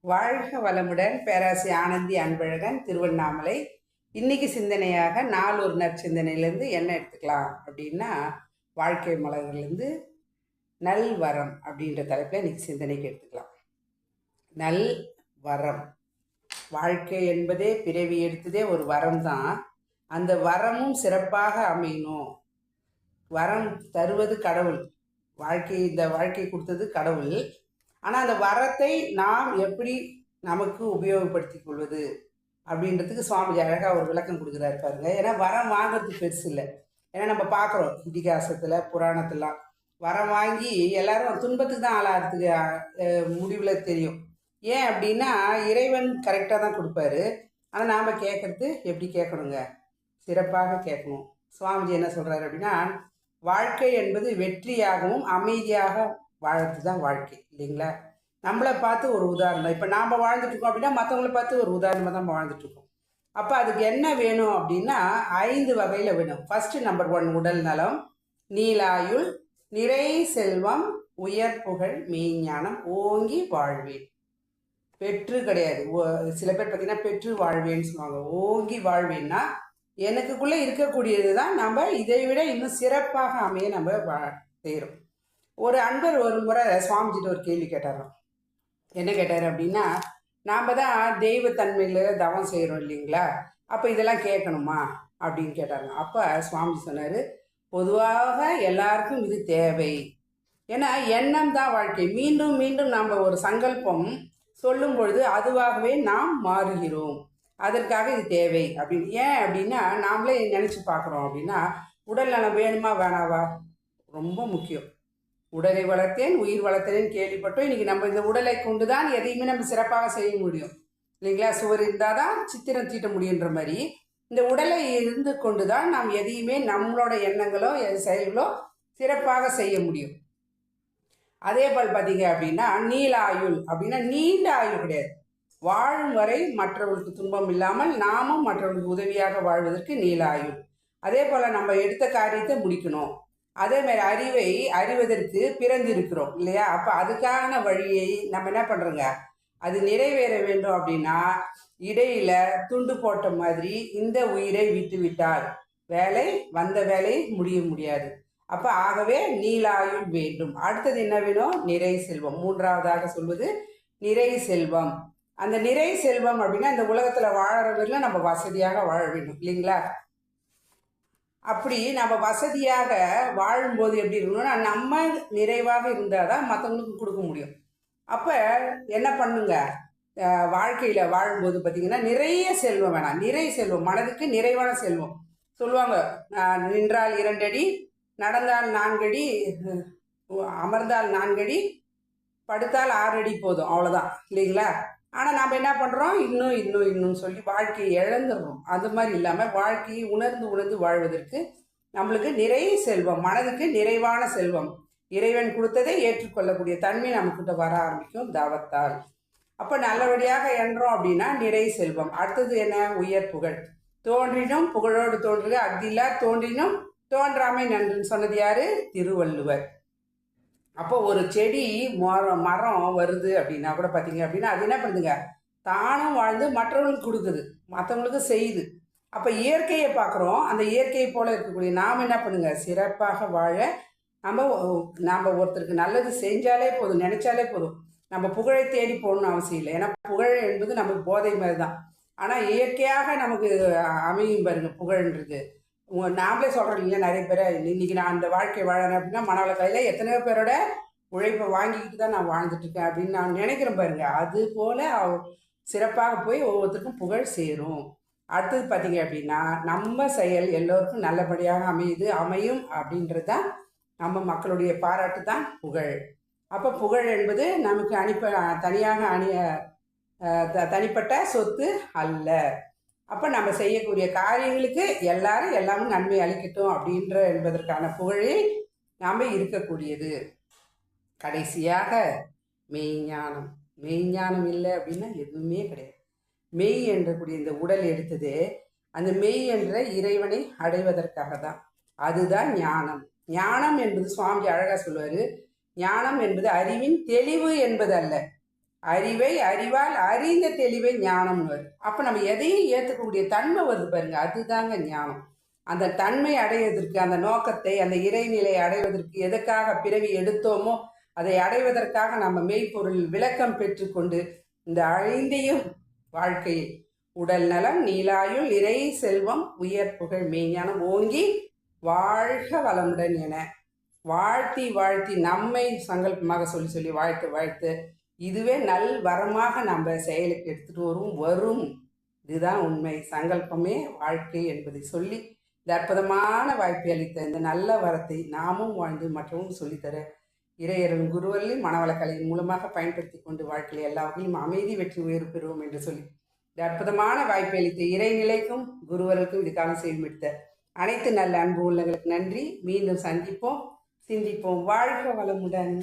வாழ்க வளமுடன். பேராசி ஆனந்தி அன்பழகன், திருவண்ணாமலை. இன்னைக்கு சிந்தனையாக நாலொரு நற்சிந்தனையிலேருந்து என்ன எடுத்துக்கலாம் அப்படின்னா, வாழ்க்கை மலர்லேருந்து நல் வரம் அப்படின்ற தலைப்பில் இன்னைக்கு சிந்தனைக்கு எடுத்துக்கலாம். நல் வரம். வாழ்க்கை என்பதே பிறவி எடுத்ததே ஒரு வரம் தான். அந்த வரமும் சிறப்பாக அமையணும். வரம் தருவது கடவுள். இந்த வாழ்க்கை கொடுத்தது கடவுள். ஆனால் அந்த வரத்தை நாம் எப்படி நமக்கு உபயோகப்படுத்தி கொள்வது அப்படின்றதுக்கு சுவாமிஜி அழகாக ஒரு விளக்கம் கொடுக்குறாரு பாருங்க. ஏன்னா வரம் வாங்கிறது பெருசு இல்லை. ஏன்னா நம்ம பார்க்குறோம் இதிகாசத்தில் புராணத்திலாம் வரம் வாங்கி எல்லாரும் துன்பத்துக்கு தான் ஆளாகிறதுக்கு முடிவில் தெரியும். ஏன் அப்படின்னா இறைவன் கரெக்டாக தான் கொடுப்பாரு. ஆனால் நாம் கேட்குறது எப்படி கேட்கணுங்க? சிறப்பாக கேட்கணும். சுவாமிஜி என்ன சொல்கிறாரு அப்படின்னா, வாழ்க்கை என்பது வெற்றியாகவும் அமைதியாக வாழ்றது தான் வாழ்க்கை, இல்லைங்களா? நம்மளை பார்த்து ஒரு உதாரணம். இப்போ நாம் வாழ்ந்துட்டுருக்கோம் அப்படின்னா மற்றவங்கள பார்த்து ஒரு உதாரணமாக தான் வாழ்ந்துட்டுருக்கோம். அப்போ அதுக்கு என்ன வேணும் அப்படின்னா 5 வகையில் வேணும். ஃபஸ்ட்டு நம்பர் 1 உடல் நலம், நீலாயுள், நிறை செல்வம், உயர் புகழ், மெய்ஞானம், ஓங்கி வாழ்வேன். பெற்று கிடையாது. சில பேர் பார்த்தீங்கன்னா பெற்று வாழ்வேன்னு சொல்லுவாங்க. ஓங்கி வாழ்வேன்னா எனக்குள்ளே இருக்கக்கூடியது தான் நம்ம இதை விட இன்னும் சிறப்பாக அமைய நம்ம செய்கிறோம். ஒரு அன்பர் ஒரு முறை சுவாமிஜிட்ட ஒரு கேள்வி கேட்டாராம். என்ன கேட்டார் அப்படின்னா, நாம் தான் தெய்வத்தன்மையில் தவம் செய்கிறோம் இல்லைங்களா, அப்போ இதெல்லாம் கேட்கணுமா அப்படின்னு கேட்டாங்க. அப்போ சுவாமிஜி சொன்னார், பொதுவாக எல்லாருக்கும் இது தேவை. ஏன்னா எண்ணம் தான் வாழ்க்கை. மீண்டும் மீண்டும் நாம் ஒரு சங்கல்பம் சொல்லும் பொழுது அதுவாகவே நாம் மாறுகிறோம். அதற்காக இது தேவை அப்படின்னு. ஏன் அப்படின்னா நாமளே நினச்சி பார்க்குறோம் அப்படின்னா, உடல் நலம் வேணுமா வேணாவா? ரொம்ப முக்கியம். உடலை வளர்த்தேன் உயிர் வளர்த்தேன்னு கேள்விப்பட்டோம். இன்றைக்கி நம்ம இந்த உடலை கொண்டு தான் எதையுமே நம்ம சிறப்பாக செய்ய முடியும், இல்லைங்களா? சுவர் இருந்தால் தான் சித்திரம் தீட்ட முடியுன்ற மாதிரி இந்த உடலை இருந்து கொண்டு தான் நாம் எதையுமே நம்மளோட எண்ணங்களோ செயல்களோ சிறப்பாக செய்ய முடியும். அதே போல் பார்த்தீங்க அப்படின்னா நீல ஆயுள் அப்படின்னா நீண்ட ஆயுள் கிடையாது. வாழும் வரை மற்றவர்களுக்கு துன்பம் இல்லாமல் நாமும் மற்றவர்களுக்கு உதவியாக வாழ்வதற்கு நீல ஆயுள். அதே போல் நம்ம எடுத்த காரியத்தை முடிக்கணும். அதே மாதிரி அறிவை அறிவதற்கு பிறந்திருக்கிறோம் இல்லையா? அப்போ அதுக்கான வழியை நம்ம என்ன பண்ணுறோங்க, அது நிறைவேற வேண்டும் அப்படின்னா இடையில துண்டு போட்ட மாதிரி இந்த உயிரை விட்டு விட்டால் வந்த வேலை முடிய முடியாது. அப்போ ஆகவே நீலாயுள் வேண்டும். அடுத்தது என்ன வேணும்? நிறை செல்வம். மூன்றாவதாக சொல்வது நிறை செல்வம். அந்த நிறை செல்வம் அப்படின்னா இந்த உலகத்தில் வாழறவர்கள் நம்ம வசதியாக வாழ வேண்டும், இல்லைங்களா? அப்படி நம்ம வசதியாக வாழும்போது எப்படி இருக்கணும்னா நம்ம நிறைவாக இருந்தால் தான் மற்றவங்களுக்கு கொடுக்க முடியும். அப்போ என்ன பண்ணுங்க, வாழ்க்கையில் வாழும்போது பார்த்திங்கன்னா நிறைய செல்வம் வேணாம். நிறை செல்வம், மனதுக்கு நிறைவான செல்வம். சொல்லுவாங்க, நின்றால் 2 அடி, நடந்தால் 4 அடி, அமர்ந்தால் 4 அடி, படுத்தால் 6 அடி போதும், அவ்வளோதான், இல்லைங்களா? ஆனால் நாம் என்ன பண்ணுறோம், இன்னும் சொல்லி வாழ்க்கையை இழந்துடுறோம். அது மாதிரி இல்லாமல் வாழ்க்கையை உணர்ந்து வாழ்வதற்கு நம்மளுக்கு நிறைய செல்வம், மனதுக்கு நிறைவான செல்வம், இறைவன் கொடுத்ததை ஏற்றுக்கொள்ளக்கூடிய தன்மை நம்மக்கிட்ட வர ஆரம்பிக்கும் தவத்தால். அப்போ நல்லபடியாக எண்றோம் அப்படின்னா நிறை செல்வம். அடுத்தது என்ன? உயர் புகழ். தோன்றினும் புகழோடு தோன்றுக அக்தில்லா, தோன்றினும் தோன்றாமை நன்றுன்னு சொன்னது யாரு? திருவள்ளுவர். அப்போ ஒரு செடி மரம் வருது அப்படின்னா கூட பார்த்தீங்க அப்படின்னா அது என்ன பண்ணுதுங்க, தானும் வாழ்ந்து மற்றவங்களுக்கு கொடுக்குது, மற்றவங்களுக்கு செய்யுது. அப்போ இயற்கையை பார்க்குறோம். அந்த இயற்கையை போல இருக்கக்கூடிய நாம் என்ன பண்ணுங்க, சிறப்பாக வாழ நாம் ஒருத்தருக்கு நல்லது செஞ்சாலே போதும், நினைச்சாலே போதும். நம்ம புகழை தேடி போகணும்னு அவசியம் இல்லை. ஏன்னா புகழ் என்பது நமக்கு போதை மாதிரி தான். ஆனால் இயற்கையாக நமக்கு அமையும் பாருங்க புகழ்ன்றது. நாமளே சொல்கிறோம் இல்லைங்களா, நிறைய பேரை இன்றைக்கி நான் அந்த வாழ்க்கை வாழறேன் அப்படின்னா மனவளக்கலையில் எத்தனையோ பேரோட உழைப்பை வாங்கிக்கிட்டு தான் நான் வாழ்ந்துட்டுருக்கேன் அப்படின்னு நான் நினைக்கிறேன் பாருங்க. அது போல் சிறப்பாக போய் ஒவ்வொருத்தருக்கும் புகழ் சேரும். அடுத்தது பார்த்தீங்க அப்படின்னா நம்ம செயல் எல்லோருக்கும் நல்லபடியாக அமையும் அப்படின்றது தான் நம்ம மக்களுடைய பாராட்டு தான் புகழ். அப்போ புகழ் என்பது நமக்கு தனிப்பட்ட சொத்து அல்ல. அப்போ நம்ம செய்யக்கூடிய காரியங்களுக்கு எல்லாமும் நன்மை அளிக்கட்டும் என்பதற்கான புகழே நாம் இருக்கக்கூடியது. கடைசியாக மெய்ஞானம். மெய்ஞானம் இல்லை அப்படின்னா எதுவுமே கிடையாது. மெய் என்றக்கூடிய இந்த உடல் எடுத்தது அந்த மெய் என்ற இறைவனை அடைவதற்காக தான். அதுதான் ஞானம். ஞானம் என்பது சுவாமி அழகாக சொல்லுவார், ஞானம் என்பது அறிவின் தெளிவு என்பது அல்ல, அறிவை அறிவால் அறிந்த தெளிவை ஞானம்னு வருது. அப்போ நம்ம எதையும் ஏற்றுக்கக்கூடிய தன்மை வருது பாருங்க, அதுதாங்க ஞானம். அந்த தன்மை அடைவதற்கு, அந்த நோக்கத்தை, அந்த இறைநிலை அடைவதற்கு எதற்காக பிறவி எடுத்தோமோ அதை அடைவதற்காக நம்ம மெய்ப்பொருள் விளக்கம் பெற்றுக்கொண்டு இந்த ஐந்தையும் வாழ்க்கையில் உடல் நலம், நீலாயுள், இறை செல்வம், உயர் புகழ், மெய்ஞானம் ஓங்கி வாழ்க வளமுடன் என வாழ்த்தி வாழ்த்தி நம்மை சங்கல்பமாக சொல்லி சொல்லி வாழ்த்து வாழ்த்து இதுவே நல் வரமாக நம்ம செயலுக்கு எடுத்துட்டு வரும். இதுதான் உண்மை. சங்கல்பமே வாழ்க்கை என்பதை சொல்லி இந்த அற்புதமான வாய்ப்பை அளித்த இந்த நல்ல வரத்தை நாமும் வாழ்ந்து மற்றவும் சொல்லித்தர இறையரன் குருவர்களையும் மனவளக்கலையின் மூலமாக பயன்படுத்தி கொண்டு வாழ்க்கையில் எல்லா வகையிலும் அமைதி வெற்றி உயர்வு பெறுவோம் என்று சொல்லி இந்த அற்புதமான வாய்ப்பை அளித்த இறைநிலைக்கும் குருவர்களுக்கும் இதுக்காக செய்துவிட்ட அனைத்து நல்ல அன்பு உள்ளங்களுக்கு நன்றி. மீண்டும் சந்திப்போம், சிந்திப்போம். வாழ்க வளமுடன்.